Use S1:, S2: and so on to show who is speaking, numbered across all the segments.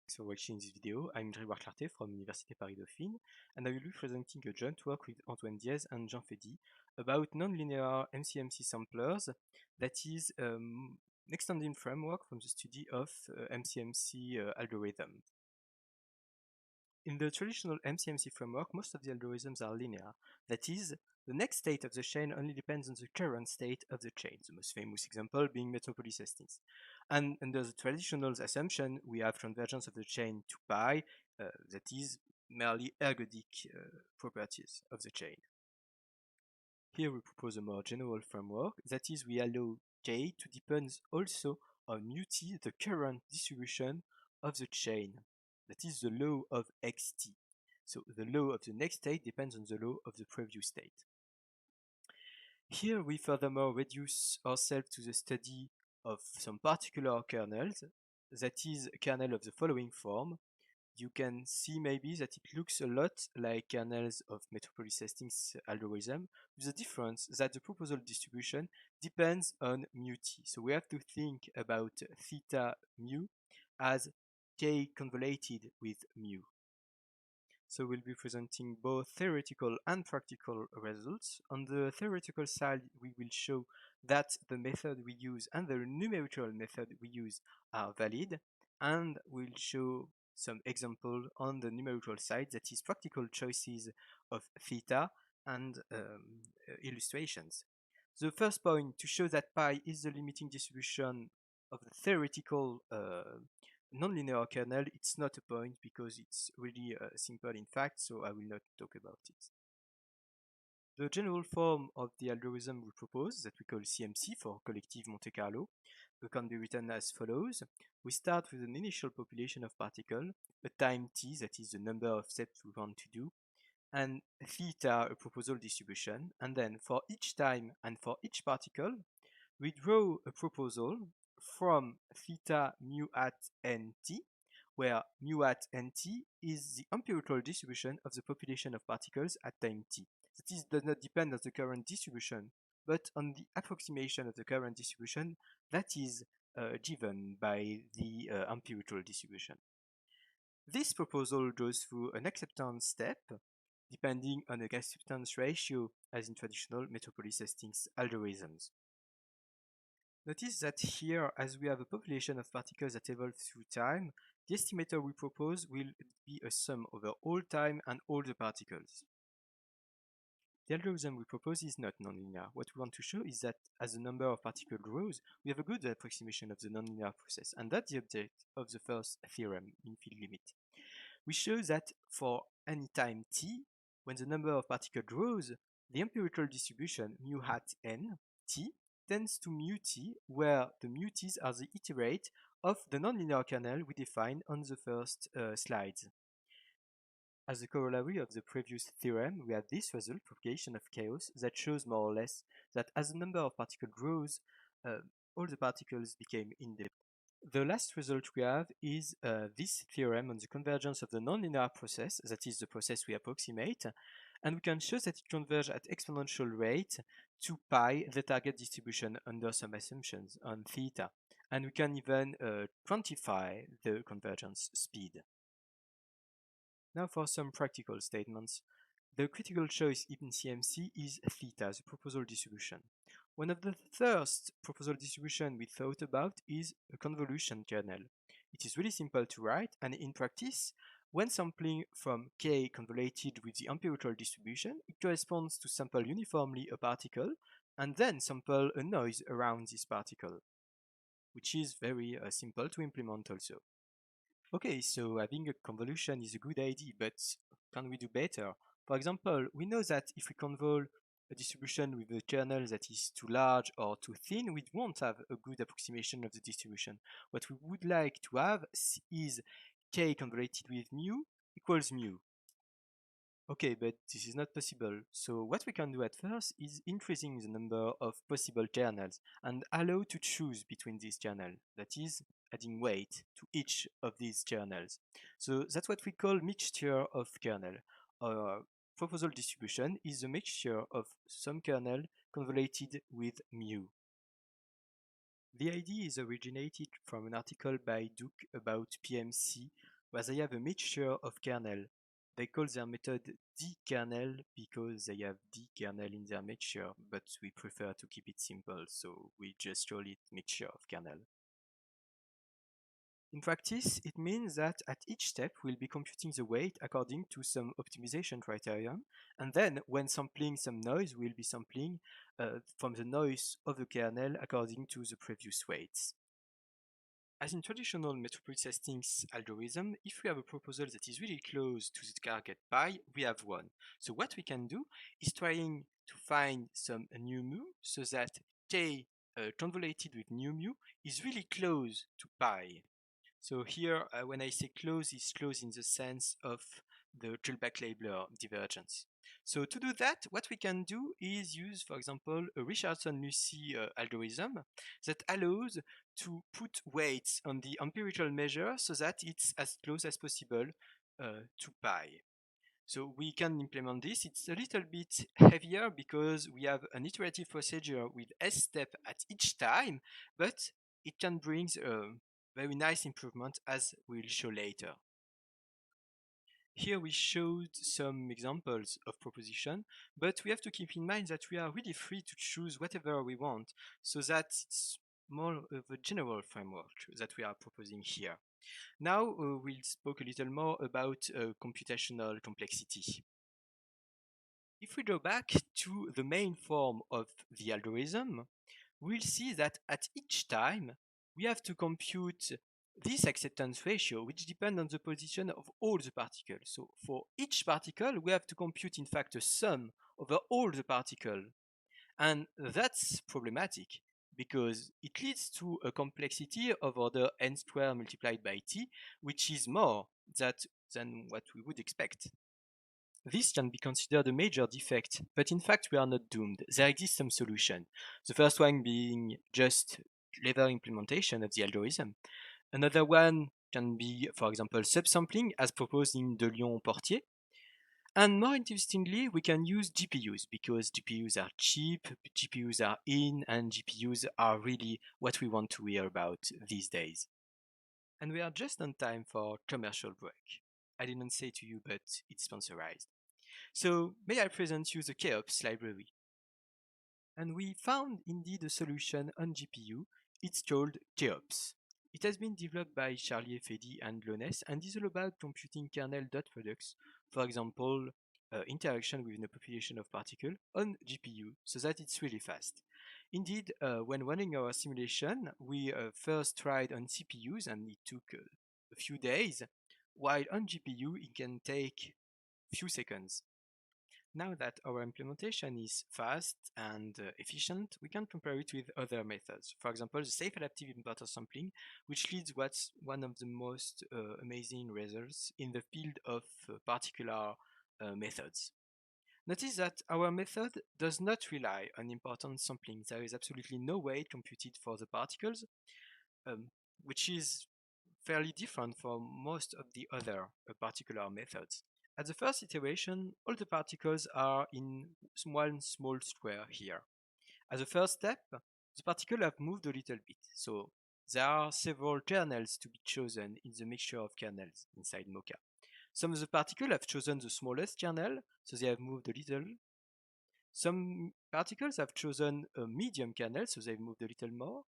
S1: Thanks for watching this video. I'm Grégoire Clarté from Université Paris-Dauphine, and I will be presenting a joint work with Antoine Diaz and Jean Fedy about nonlinear MCMC samplers, that is an extended framework from the study of MCMC algorithm. In the traditional MCMC framework, most of the algorithms are linear. That is, the next state of the chain only depends on the current state of the chain, the most famous example being Metropolis Hastings. And under the traditional assumption, we have convergence of the chain to pi, that is merely ergodic properties of the chain. Here we propose a more general framework, that is, we allow K to depend also on μt, the current distribution of the chain. That is the law of xt. So the law of the next state depends on the law of the previous state. Here we furthermore reduce ourselves to the study of some particular kernels, that is a kernel of the following form. You can see maybe that it looks a lot like kernels of Metropolis Hastings algorithm, with the difference that the proposal distribution depends on μt. So we have to think about theta mu as k convoluted with mu. So we'll be presenting both theoretical and practical results. On the theoretical side, we will show that the method we use and the numerical method we use are valid, and we'll show some example on the numerical side, that is practical choices of theta and illustrations. The first point, to show that pi is the limiting distribution of the theoretical nonlinear kernel, it's not a point because it's really simple in fact, so I will not talk about it. The general form of the algorithm we propose, that we call CMC for Collective Monte Carlo, can be written as follows. We start with an initial population of particles, a time t, that is the number of steps we want to do, and theta, a proposal distribution, and then for each time and for each particle, we draw a proposal from theta mu at nt, where mu at nt is the empirical distribution of the population of particles at time t. That is, does not depend on the current distribution, but on the approximation of the current distribution that is given by the empirical distribution. This proposal goes through an acceptance step, depending on the acceptance ratio as in traditional Metropolis Hastings algorithms. Notice that here, as we have a population of particles that evolve through time, the estimator we propose will be a sum over all time and all the particles. The algorithm we propose is not nonlinear. What we want to show is that as the number of particles grows, we have a good approximation of the nonlinear process, and that's the object of the first theorem, infield limit. We show that for any time t, when the number of particles grows, the empirical distribution mu hat n t tends to mu t, where the mu t's are the iterate of the nonlinear kernel we defined on the first slides. As a corollary of the previous theorem, we have this result, propagation of chaos, that shows more or less that as the number of particles grows, all the particles became independent. The last result we have is this theorem on the convergence of the nonlinear process, that is the process we approximate, and we can show that it converges at exponential rate to pi, the target distribution, under some assumptions on theta. And we can even quantify the convergence speed. Now for some practical statements. The critical choice in CMC is theta, the proposal distribution. One of the first proposal distribution we thought about is a convolution kernel. It is really simple to write, and in practice, when sampling from k convoluted with the empirical distribution, it corresponds to sample uniformly a particle and then sample a noise around this particle, which is very simple to implement also. Okay, so having a convolution is a good idea, but can we do better? For example, we know that if we convolve a distribution with a kernel that is too large or too thin, we won't have a good approximation of the distribution. What we would like to have is k convoluted with mu equals mu. Okay, but this is not possible. So what we can do at first is increasing the number of possible kernels and allow to choose between these kernels. That is, adding weight to each of these kernels. So that's what we call mixture of kernel. Our proposal distribution is a mixture of some kernel convoluted with mu. The idea is originated from an article by Duke about PMC where they have a mixture of kernel. They call their method d-kernel because they have d-kernel in their mixture, but we prefer to keep it simple, so we just call it mixture of kernel. In practice, it means that at each step we'll be computing the weight according to some optimization criterion, and then when sampling some noise, we'll be sampling from the noise of the kernel according to the previous weights. As in traditional metroprocessing algorithm, if we have a proposal that is really close to the target pi, we have one. So what we can do is trying to find some new mu so that k convoluted with new mu is really close to pi. So here, when I say close, it's close in the sense of the Kullback-Leibler divergence. So to do that, what we can do is use, for example, a Richardson-Lucy algorithm that allows to put weights on the empirical measure so that it's as close as possible to pi. So we can implement this. It's a little bit heavier because we have an iterative procedure with S step at each time, but it can bring a very nice improvement as we'll show later. Here we showed some examples of proposition, but we have to keep in mind that we are really free to choose whatever we want, so that it's more of a general framework that we are proposing here. Now we'll speak a little more about computational complexity. If we go back to the main form of the algorithm, we'll see that at each time we have to compute this acceptance ratio, which depends on the position of all the particles. So for each particle, we have to compute, in fact, a sum over all the particles. And that's problematic because it leads to a complexity of order n squared multiplied by t, which is more than what we would expect. This can be considered a major defect, but in fact we are not doomed. There exists some solution. The first one being just clever implementation of the algorithm. Another one can be, for example, subsampling as proposed in De Lyon-Portier. And more interestingly, we can use GPUs because GPUs are cheap, GPUs are in, and GPUs are really what we want to hear about these days. And we are just on time for commercial break. I didn't say to you, but it's sponsorized. So may I present you the Cheops library? And we found indeed a solution on GPU. It's called Cheops. It has been developed by Charlie Efedi and Lones and is all about computing kernel dot products, for example, interaction within a population of particles on GPU so that it's really fast. Indeed, when running our simulation, we first tried on CPUs and it took a few days, while on GPU it can take few seconds. Now that our implementation is fast and efficient, we can compare it with other methods. For example, the safe adaptive importer sampling, which leads what's one of the most amazing results in the field of particular methods. Notice that our method does not rely on important sampling. There is absolutely no weight computed for the particles, which is fairly different from most of the other particular methods. At the first iteration, all the particles are in one small square here. As a first step, the particles have moved a little bit, so there are several kernels to be chosen in the mixture of kernels inside Mocha. Some of the particles have chosen the smallest kernel, so they have moved a little. Some particles have chosen a medium kernel, so they've moved a little more.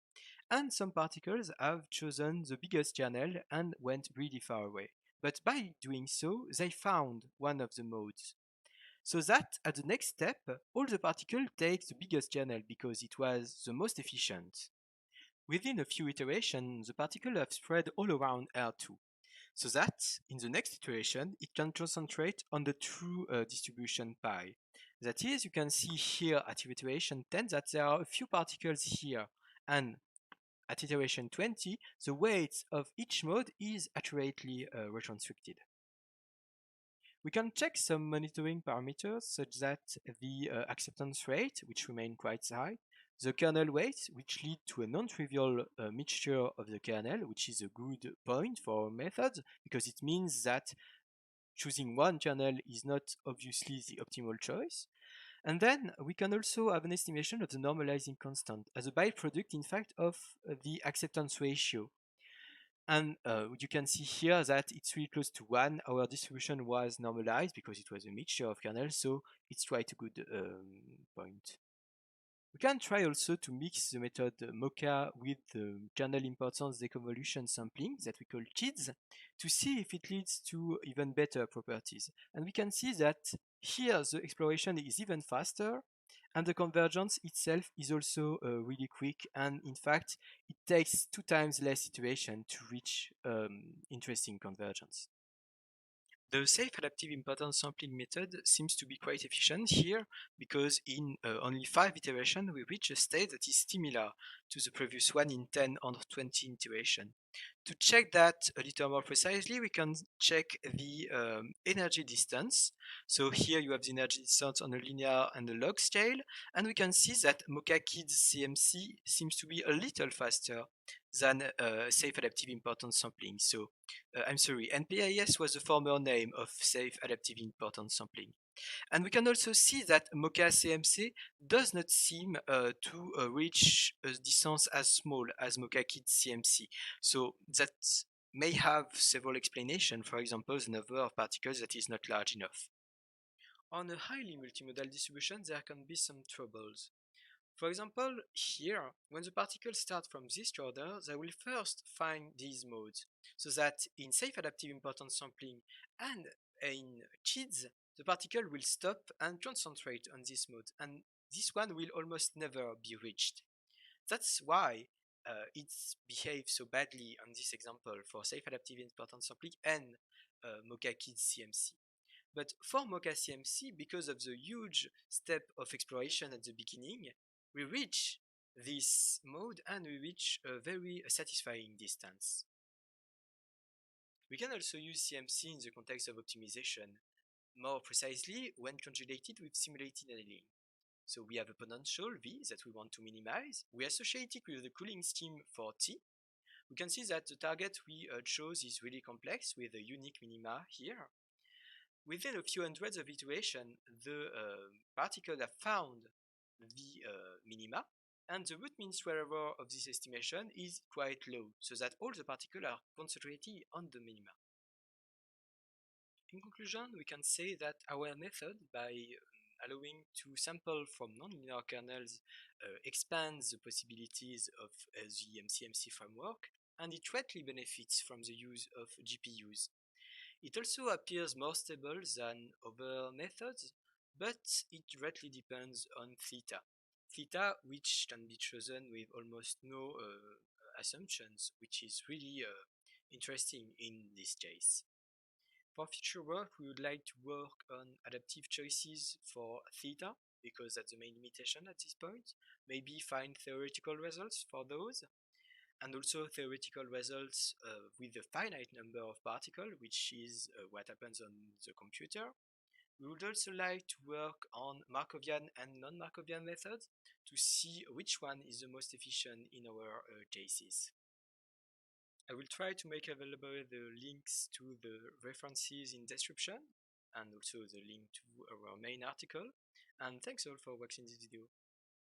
S1: And some particles have chosen the biggest kernel and went really far away. But by doing so, they found one of the modes. So that at the next step, all the particles take the biggest kernel because it was the most efficient. Within a few iterations, the particles have spread all around R2. So that in the next iteration, it can concentrate on the true distribution pi. That is, you can see here at iteration 10 that there are a few particles here, and at iteration 20, the weight of each mode is accurately reconstructed. We can check some monitoring parameters such that the acceptance rate, which remain quite high, the kernel weight, which lead to a non-trivial mixture of the kernel, which is a good point for our method because it means that choosing one kernel is not obviously the optimal choice. And then we can also have an estimation of the normalizing constant as a byproduct, in fact, of the acceptance ratio. And you can see here that it's really close to 1. Our distribution was normalized because it was a mixture of kernels, so it's quite a good point. We can try also to mix the method Mocha with the kernel importance deconvolution sampling that we call KIDS to see if it leads to even better properties. And we can see that here the exploration is even faster and the convergence itself is also really quick, and in fact it takes 2 times less iteration to reach interesting convergence. The safe adaptive importance sampling method seems to be quite efficient here because in only 5 iterations we reach a state that is similar to the previous one in 10 or 20 iteration. To check that a little more precisely, we can check the energy distance. So here you have the energy distance on a linear and a log scale, and we can see that Mocha Kids CMC seems to be a little faster than safe adaptive importance sampling. So I'm sorry, NPIS was the former name of safe adaptive importance sampling. And we can also see that Mocha CMC does not seem to reach a distance as small as Mocha Kid CMC. So that may have several explanations. For example, the number of particles that is not large enough. On a highly multimodal distribution, there can be some troubles. For example, here, when the particles start from this order, they will first find these modes, so that in safe adaptive importance sampling and in KIDS, the particle will stop and concentrate on this mode, and this one will almost never be reached. That's why it behaves so badly on this example for safe adaptive importance sampling and Mocha KIDS CMC. But for Mocha CMC, because of the huge step of exploration at the beginning, we reach this mode and we reach a very satisfying distance. We can also use CMC in the context of optimization, more precisely when conjugated with simulated annealing. So we have a potential V that we want to minimize. We associate it with the cooling scheme for T. We can see that the target we chose is really complex with a unique minima here. Within a few hundreds of iterations, the particles have found the minima, and the root mean square error of this estimation is quite low, so that all the particles are concentrated on the minima. In conclusion, we can say that our method, by allowing to sample from nonlinear kernels, expands the possibilities of the MCMC framework, and it greatly benefits from the use of GPUs. It also appears more stable than other methods, but it greatly depends on theta. Theta, which can be chosen with almost no assumptions, which is really interesting in this case. For future work, we would like to work on adaptive choices for theta, because that's the main limitation at this point. Maybe find theoretical results for those, and also theoretical results with a finite number of particles, which is what happens on the computer. We would also like to work on Markovian and non-Markovian methods to see which one is the most efficient in our cases. I will try to make available the links to the references in description and also the link to our main article. And thanks all for watching this video.